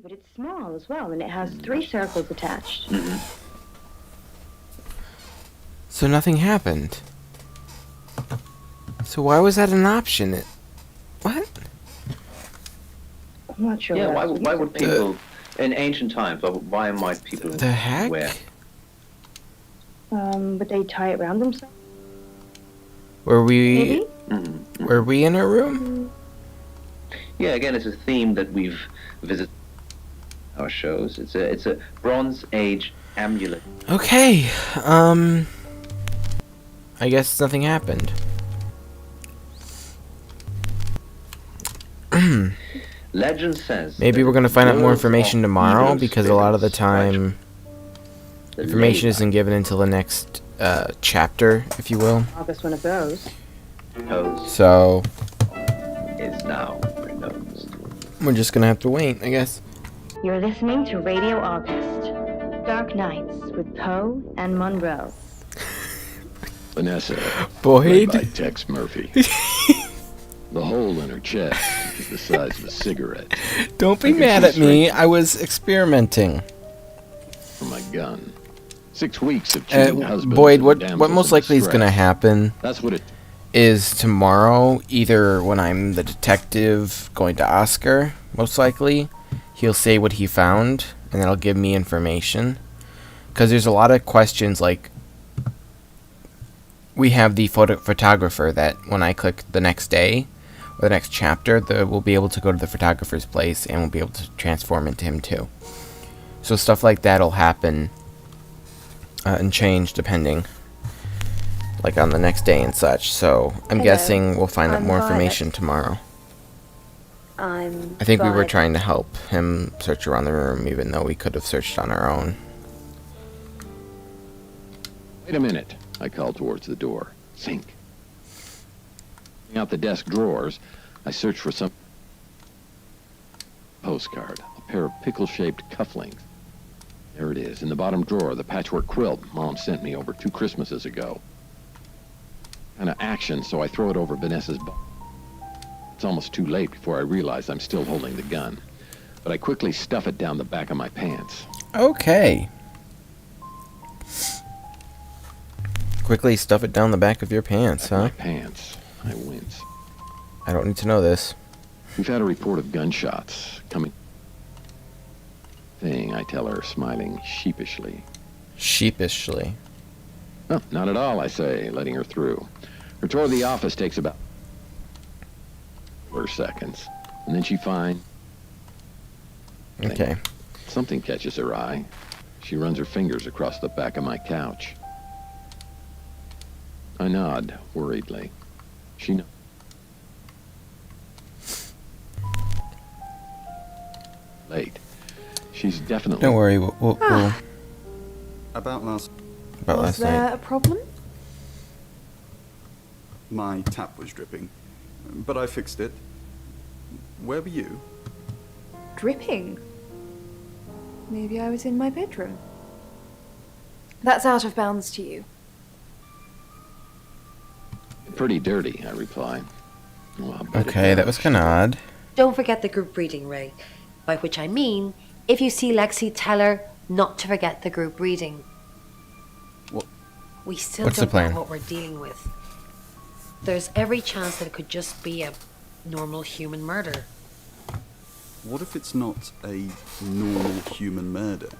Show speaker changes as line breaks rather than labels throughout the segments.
But it's small as well, and it has 3 circles attached.
So nothing happened. So why was that an option? What?
I'm not sure.
Yeah,
what
why would people in ancient times? Why might people
The heck?
wear?
But they tie it around themselves.
Were we
Maybe?
were we in a room?
Yeah, again, it's a theme that we've visited our shows. It's a Bronze Age amulet.
Okay. I guess nothing happened.
Legend says
Maybe
that
we're gonna find out more
worlds
information
of
tomorrow,
evil
because a lot of the
spirits
time
the
information
lake
isn't given until the next chapter, if you will.
August one of those.
Host
So
is now pronounced.
we're just gonna have to wait, I guess.
You're listening to Radio August. Dark Nights with Poe and Monroe.
Vanessa,
Boyd.
played by Tex Murphy. The hole in her chest is the size of a cigarette.
Don't be
I can
mad
see
at me.
straight
I was experimenting.
For my gun. 6 weeks of cheating husbands.
Boyd,
and
what
damsels
most
in
likely is
distress.
gonna happen
That's what it.
is tomorrow, either when I'm the detective going to Oscar, most likely, he'll say what he found, and that'll give me information. Because there's a lot of questions, like, we have the photographer that when I click the next day, or the next chapter, we'll be able to go to the photographer's place, and we'll be able to transform into him too. So stuff like that'll happen, and change depending, like on the next day and such. So I'm
Hello,
guessing we'll find out
I'm
more
Violet.
information tomorrow.
I'm
I think we were
Violet.
trying to help him search around the room, even though we could have searched on our own.
Wait a minute. I called towards the door. Think. Taking out the desk drawers, I searched for some postcard, a pair of pickle-shaped cufflinks. There it is, in the bottom drawer, the patchwork quilt Mom sent me over 2 Christmases ago. Kind of action, so I throw it over Vanessa's butt. It's almost too late before I realize I'm still holding the gun. But I quickly stuff it down the back of my pants.
Okay. Quickly stuff it down the back of your pants, huh?
My pants. I wince.
I don't need to know this.
We've had a report of gunshots coming. Thing, I tell her, smiling sheepishly.
Sheepishly.
No, not at all, I say, letting her through. Her tour of the office takes about 4 seconds, and then she finds
Okay.
something catches her eye. She runs her fingers across the back of my couch. I nod worriedly. She knows. Late. She's definitely.
Don't worry, we'll
About last,
about
Was
last
there
night.
a problem?
my tap was dripping, but I fixed it. Where were you?
Dripping? Maybe I was in my bedroom. That's out of bounds to you.
Pretty dirty, I reply. Well, I'll bet it
Okay, that
does.
was kind of odd.
Don't forget the group reading, Ray. By which I mean, if you see Lexi, tell her not to forget the group reading.
What?
We still
What's the
don't
plan?
know what we're dealing with. There's every chance that it could just be a normal human murder.
What if it's not a normal human murder?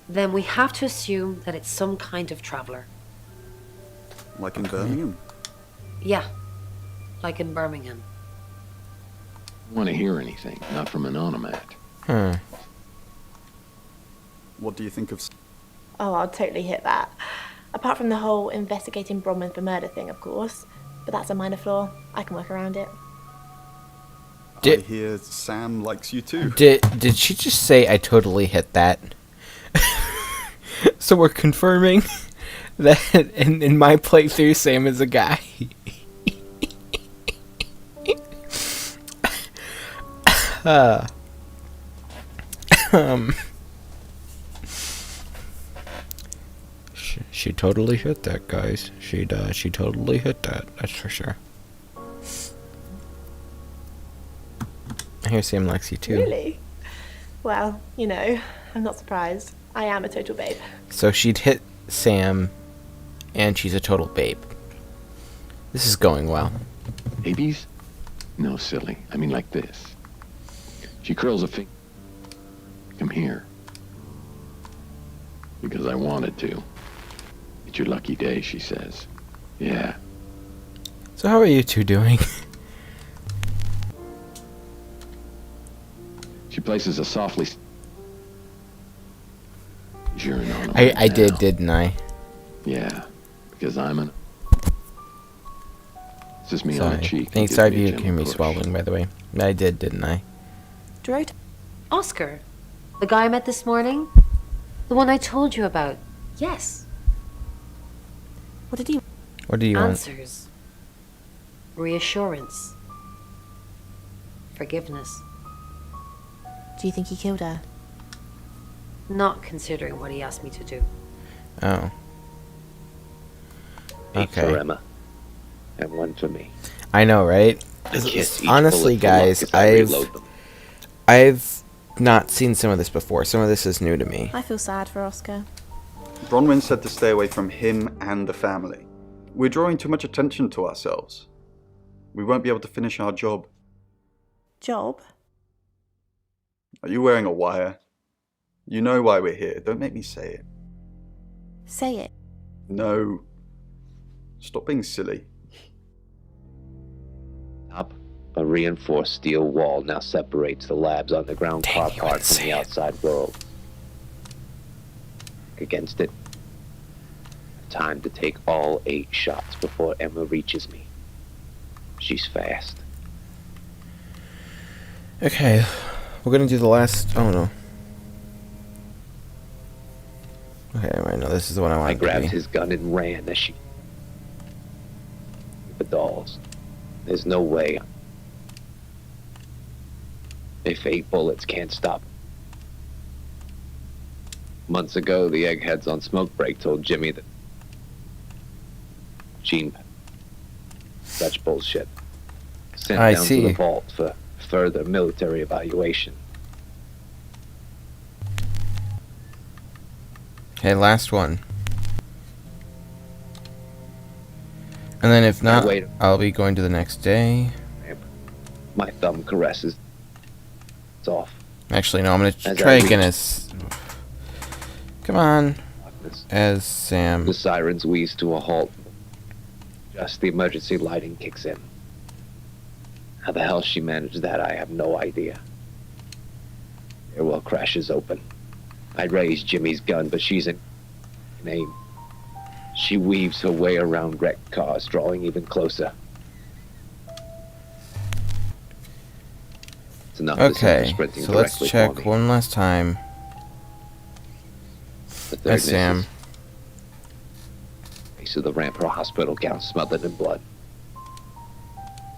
Then we have to assume that it's some kind of traveller.
Like in Birmingham?
Yeah, like in Birmingham.
Want to hear anything, not from an onomat.
What do you think of...
Oh, I'll totally hit that. Apart from the whole investigating Bronwyn for murder thing, of course. But that's a minor flaw. I can work around it.
I
Did-
hear Sam likes you too.
Did she just say I totally hit that? So we're confirming that in my playthrough, Sam is a guy. She totally hit that, guys. She totally hit that. That's for sure. I hear Sam likes you too.
Really? Well, you know, I'm not surprised. I am a total babe.
So she'd hit Sam, and she's a total babe. This is going well.
Babies? No, silly. I mean like this. She curls a finger. Come here. Because I wanted to. It's your lucky day, she says. Yeah.
So how are you two doing?
She places a softly urine on him.
I did, didn't I?
Yeah, because I'm an... This is me on
Sorry.
the cheek.
Thanks,
Gives
sorry
me a
if you
gentle
hear me
push.
swallowing, by the way. I did, didn't I?
Dro-
Oscar, the guy I met this morning? The one I told you about. Yes.
What did you...
What do you want?
Answers. Reassurance. Forgiveness.
Do you think he killed her?
Not considering what he asked me to do.
Oh.
Eight for
Okay.
Emma, and one for me.
I know, right?
I kiss each
Honestly,
bullet for luck
guys,
as I reload them.
I've not seen some of this before. Some of this is new to me.
I feel sad for Oscar.
Bronwyn said to stay away from him and the family. We're drawing too much attention to ourselves. We won't be able to finish our job.
Job?
Are you wearing a wire? You know why we're here. Don't make me say it.
Say it.
No. Stop being silly.
Up, a reinforced steel wall now separates the lab's underground
Dang,
car
you
park
wouldn't
from
say
the
it.
outside world. Against it, time to take all 8 shots before Emma reaches me. She's fast.
Okay, we're gonna do the last. Oh no. Okay, right now this is the one I
I
want to
grabbed
be.
his gun and ran as she... The dolls. There's no way. If 8 bullets can't stop. Months ago, the eggheads on Smoke Break told Jimmy that Gene... Such bullshit. Sent
I
down
see.
to the vault for further military evaluation.
Okay, last one. And then if not,
wait.
I'll be going to the next day.
My thumb caresses. It's off.
Actually, no, I'm gonna
As
try
I
again
reach-
as. Come on, as Sam.
The sirens wheeze to a halt. Just the emergency lighting kicks in. How the hell she managed that, I have no idea. Airwell crashes open. I raise Jimmy's gun, but she's in aim. She weaves her way around wrecked cars, drawing even closer. It's enough to send her
Okay,
sprinting
so let's
directly
check
for me.
one last time.
The third
As Sam.
misses. Base of the ramp, her hospital gown smothered in blood.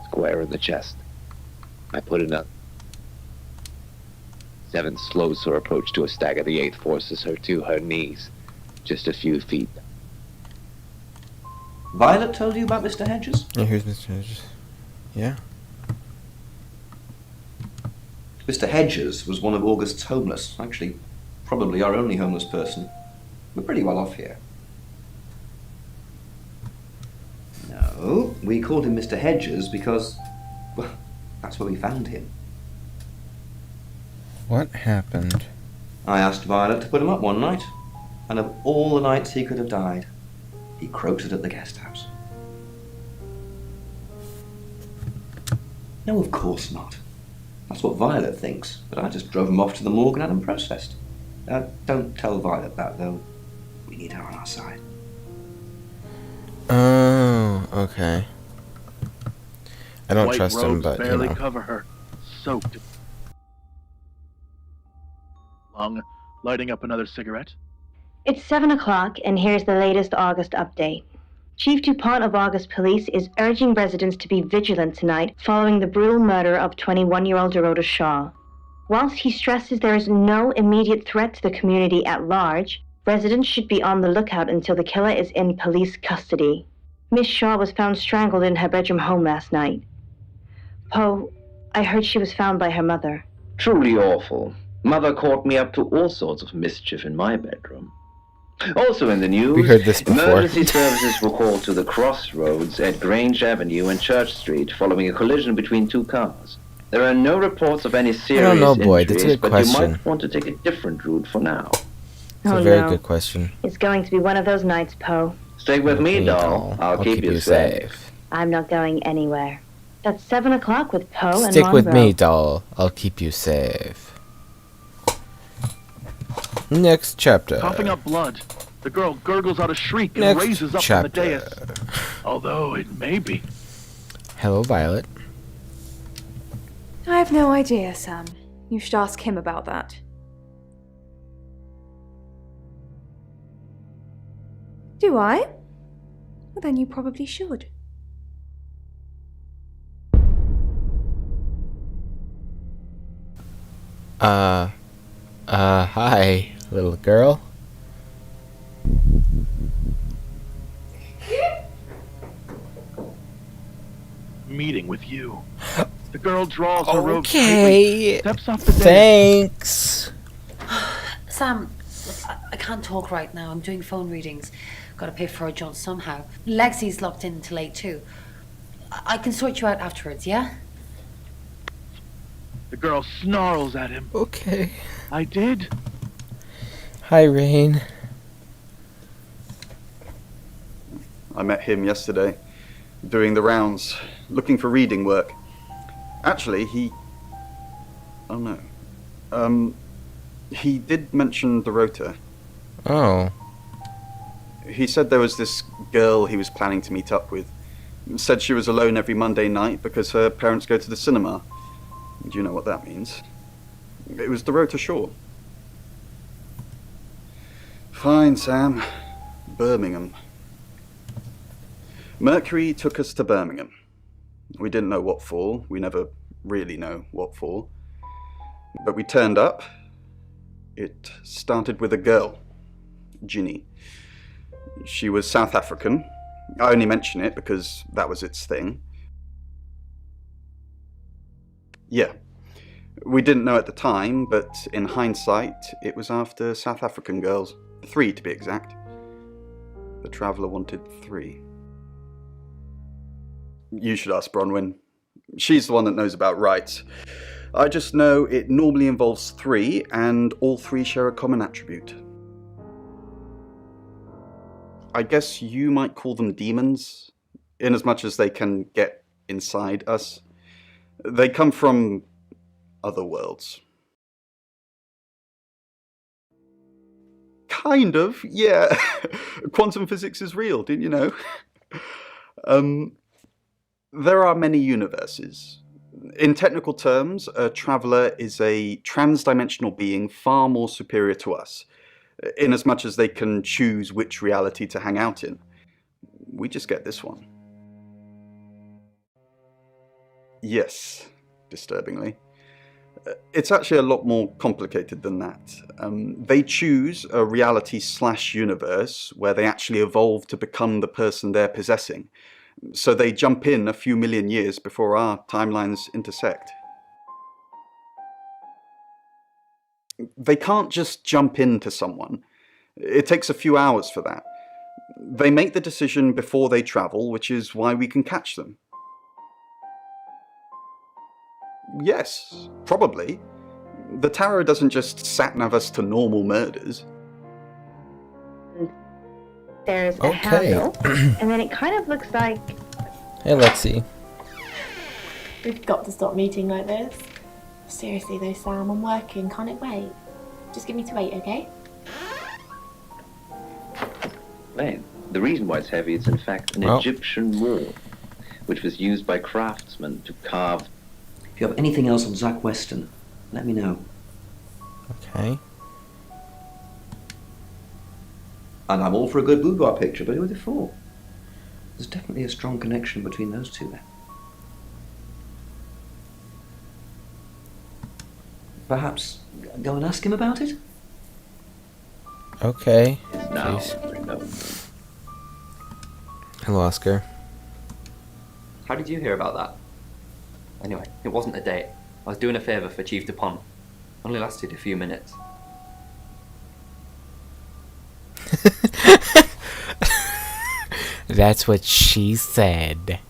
Square in the chest. I put it up. 7 slows her approach to a stagger. The 8th forces her to her knees. Just a few feet.
Violet told you about Mr. Hedges?
Yeah, here's Mr. Hedges. Yeah.
Mr. Hedges was one of August's homeless. Actually, probably our only homeless person. We're pretty well off here. No, we called him Mr. Hedges because, well, that's where we found him.
What happened?
I asked Violet to put him up one night, and of all the nights he could have died, he croaked it at the guest house. No, of course not. That's what Violet thinks, but I just drove him off to the morgue and had him processed. Don't tell Violet that, though. We need her on our side.
Oh, okay. I don't
White
trust him,
robes
but you
barely
know.
cover her, soaked. Long, lighting up another cigarette.
It's 7 o'clock, and here's the latest August update. Chief DuPont of August Police is urging residents to be vigilant tonight following the brutal murder of 21-year-old Dorota Shaw. Whilst he stresses there is no immediate threat to the community at large, residents should be on the lookout until the killer is in police custody. Miss Shaw was found strangled in her bedroom home last night. Poe, I heard she was found by her mother.
Truly awful. Mother caught me up to all sorts of mischief in my bedroom. Also in the news,
We heard this before.
emergency services were called to the crossroads at Grange Avenue and Church Street following a collision between two cars. There are no reports of any serious
know, Boyd. It's a
injuries,
good
but
question.
you might want to take a different route for now.
It's a very good question.
It's going to be one of those nights, Poe.
Stay with me, doll. I'll keep you safe.
I'm not going anywhere. That's 7 o'clock with Poe and
Stick with
Monroe.
me, doll. I'll keep you safe. Next chapter.
Coughing up blood. The girl gurgles out a shriek and
Next
raises up
chapter.
from the dais. Although it may be.
Hello, Violet.
I have no idea, Sam. You should ask him about that. Do I? Well, then you probably should.
Hi, little girl.
Meeting with you. The girl draws her robe
Okay.
tightly, steps off the dais.
Thanks.
Sam, look, I can't talk right now. I'm doing phone readings. Gotta pay for a job somehow. Lexi's locked in till late too. I can sort you out afterwards, yeah?
The girl snarls at him.
Okay.
I did.
Hi, Rain.
I met him yesterday, doing the rounds, looking for reading work. Actually, he did mention the rota.
Oh.
He said there was this girl he was planning to meet up with. Said she was alone every Monday night because her parents go to the cinema. Do you know what that means? It was the rota short. Fine, Sam. Birmingham. Mercury took us to Birmingham. We didn't know what for. We never really know what for. But we turned up. It started with a girl, Ginny. She was South African. I only mention it because that was its thing. Yeah. We didn't know at the time, but in hindsight, it was after South African girls. 3 to be exact. The Traveller wanted 3. You should ask Bronwyn. She's the one that knows about rights. I just know it normally involves 3, and all 3 share a common attribute. I guess you might call them demons, in as much as they can get inside us. They come from other worlds. Kind of, yeah. Quantum physics is real, didn't you know? There are many universes. In technical terms, a traveller is a trans-dimensional being far more superior to us, in as much as they can choose which reality to hang out in. We just get this one. Yes, disturbingly. It's actually a lot more complicated than that. They choose a reality/universe where they actually evolve to become the person they're possessing. So they jump in a few million years before our timelines intersect. They can't just jump into someone. It takes a few hours for that. They make the decision before they travel, which is why we can catch them. Yes, probably. The tarot doesn't just sat-nav us to normal murders.
There's a
Okay.
handle, and then it kind of looks like...
Hey, Lexi.
We've got to stop meeting like this. Seriously though, Sam, I'm working. Can't it wait? Just give me to 8, okay?
Man, the reason why it's heavy, it's in fact an Egyptian mortar, which was used by craftsmen to carve.
If you have anything else on Zach Weston, let me know.
Okay.
And I'm all for a good boudoir picture, but who are they for? There's definitely a strong connection between those two there. Perhaps go and ask him about it?
Okay.
Now,
Jeez.
no.
Hello, Oscar.
How did you hear about that? Anyway, it wasn't a date. I was doing a favour for Chief DuPont. Only lasted a few minutes.
That's what she said.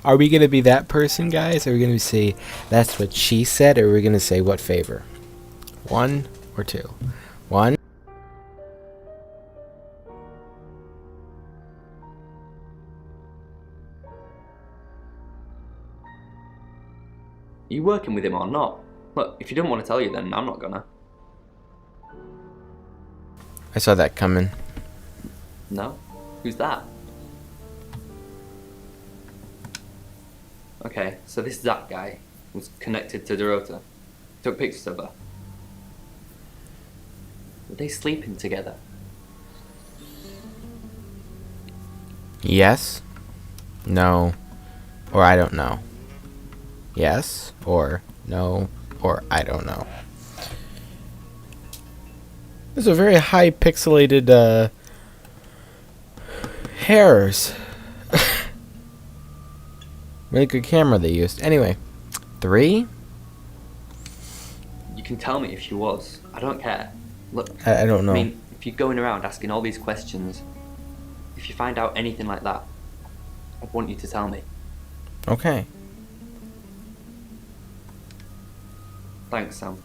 Are we going to be that person, guys? Are we going to say, that's what she said? Or are we going to say, what favor? 1 or 2? 1.
Are you working with him or not? Look, if you don't want to tell you, then I'm not gonna.
I saw that coming.
No? Who's that? Okay, so this Zach guy was connected to Dorota. Took pictures of her. Were they sleeping together?
Yes. No. Or I don't know. Yes. Or no. Or I don't know. There's a very high pixelated hairs. Really good camera they used. Anyway. 3?
You can tell me if she was. I don't care. Look,
I don't know.
I mean, if you're going around asking all these questions, if you find out anything like that, I'd want you to tell me.
Okay.
Thanks, Sam.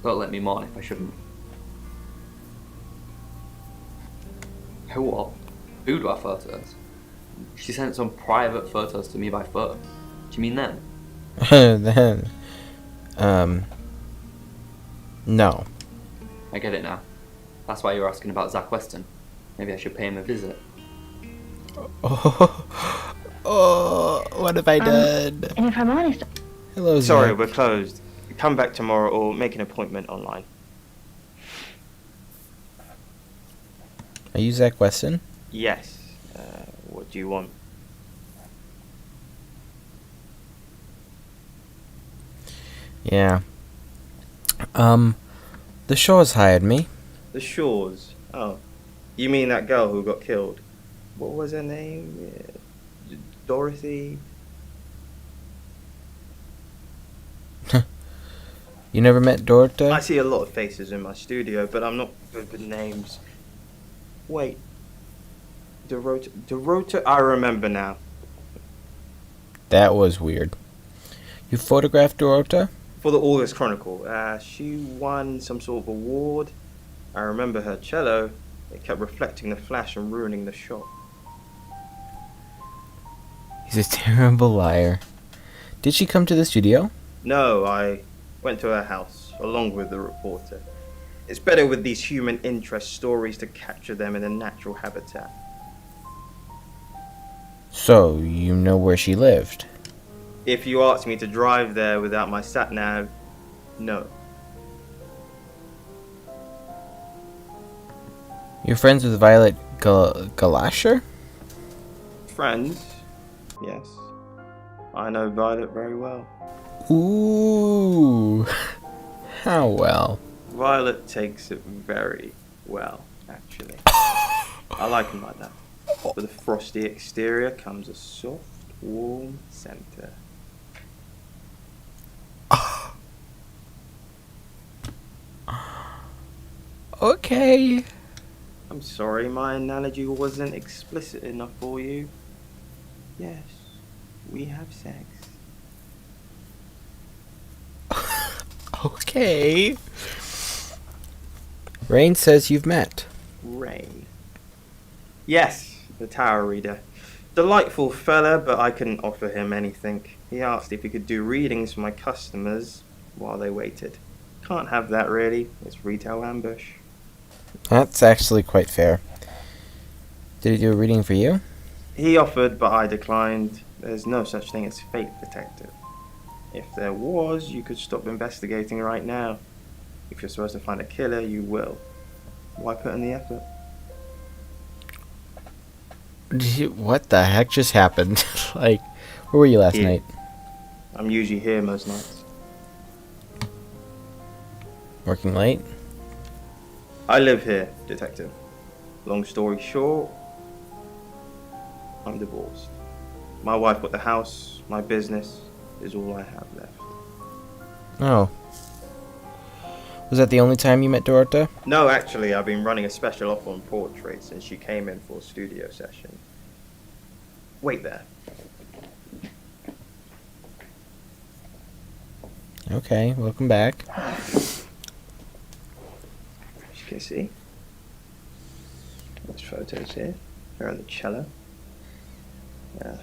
Don't let me mourn if I shouldn't. What? Who do our photos? She sent some private photos to me by phone. Do you mean them?
Then. No.
I get it now. That's why you're asking about Zach Weston. Maybe I should pay him a visit.
Oh, what have I done?
And if I'm honest,
Hello,
Sorry,
Zach.
we're closed. Come back tomorrow or make an appointment online.
Are you Zach Weston?
Yes. What do you want?
Yeah. The Shaws hired me.
The Shaws. Oh. You mean that girl who got killed? What was her name? Dorothy?
You never met Dorota?
I see a lot of faces in my studio, but I'm not good with names. Wait. Dorota? I remember now.
That was weird. You photographed Dorota?
For the August Chronicle. She won some sort of award. I remember her cello. It kept reflecting the flash and ruining the shot.
He's a terrible liar. Did she come to the studio?
No, I went to her house, along with the reporter. It's better with these human interest stories to capture them in a natural habitat.
So, you know where she lived?
If you asked me to drive there without my sat-nav, no.
You're friends with Violet Galasher?
Friends? Yes. I know Violet very well.
Ooh. How well?
Violet takes it very well, actually. I like him like that. With a frosty exterior comes a soft, warm center.
Okay.
I'm sorry, my analogy wasn't explicit enough for you. Yes, we have sex.
Okay. Rain says you've met.
Rain. Yes, the Tower Reader. Delightful fella, but I couldn't offer him anything. He asked if he could do readings for my customers while they waited. Can't have that really. It's retail ambush.
That's actually quite fair. Did he do a reading for you?
He offered, but I declined. There's no such thing as fate detective. If there was, you could stop investigating right now. If you're supposed to find a killer, you will. Why put in the effort?
What the heck just happened? Like, where were you last
Here.
night?
I'm usually here most nights.
Working late?
I live here, detective. Long story short, I'm divorced. My wife got the house, my business is all I have left.
Oh. Was that the only time you met Dorota?
No, actually, I've been running a special offer on portraits since she came in for a studio session. Wait there.
Okay, welcome back.
As you can see, there's photos here. Her on the cello. Yeah.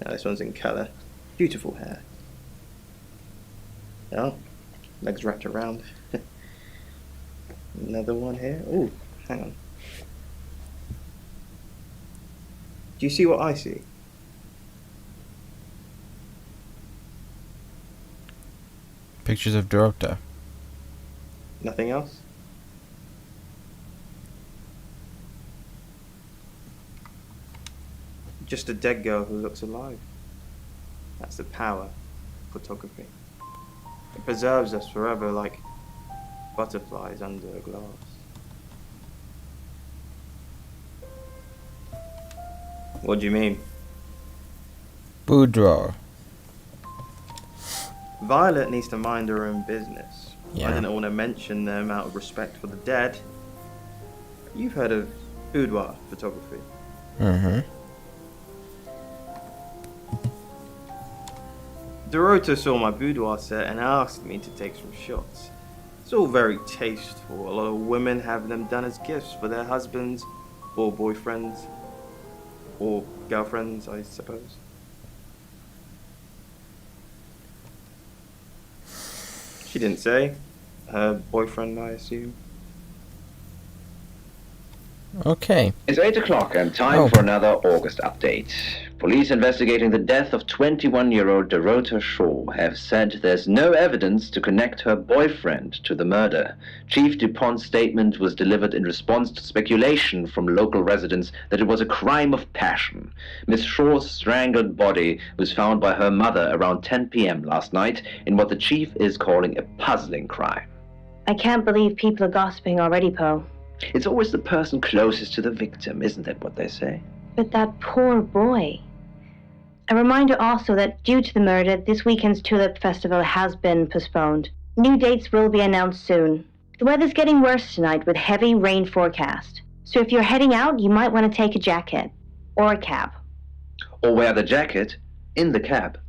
Now this one's in colour. Beautiful hair. Oh, legs wrapped around. Another one here. Ooh, hang on. Do you see what I see?
Pictures of Dorota.
Nothing else? Just a dead girl who looks alive. That's the power of photography. It preserves us forever like butterflies under a glass. What do you mean?
Boudoir.
Violet needs to mind her own business.
Yeah.
I didn't want to mention them out of respect for the dead. You've heard of boudoir photography.
Mm-hmm.
Dorota saw my boudoir set and asked me to take some shots. It's all very tasteful. A lot of women have them done as gifts for their husbands or boyfriends or girlfriends, I suppose. She didn't say. Her boyfriend, I assume.
Okay.
It's 8 o'clock and time for another August update. Police investigating the death of 21-year-old Dorota Shaw have said there's no evidence to connect her boyfriend to the murder. Chief DuPont's statement was delivered in response to speculation from local residents that it was a crime of passion. Miss Shaw's strangled body was found by her mother around 10 p.m. last night in what the chief is calling a puzzling crime.
I can't believe people are gossiping already, Poe.
It's always the person closest to the victim, isn't that what they say?
But that poor boy. A reminder also that due to the murder, this weekend's Tulip Festival has been postponed. New dates will be announced soon. The weather's getting worse tonight with heavy rain forecast. So if you're heading out, you might want to take a jacket. Or a cab.
Or wear the jacket in the cab.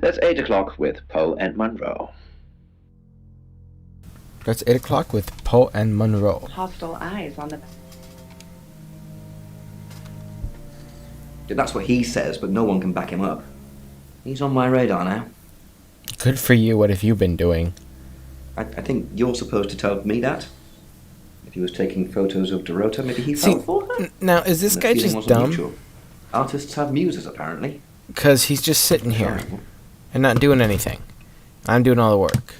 That's 8 o'clock with Poe and Monroe.
That's 8 o'clock with Poe and Monroe.
Hostile eyes on the...
That's what he says, but no one can back him up. He's on my radar now.
Good for you. What have you been doing?
I think you're supposed to tell me that. If he was taking photos of Dorota, maybe he fell for her?
Now, is this guy just dumb?
Mutual. Artists have muses, apparently.
Because he's just sitting here and not doing anything. I'm doing all the work.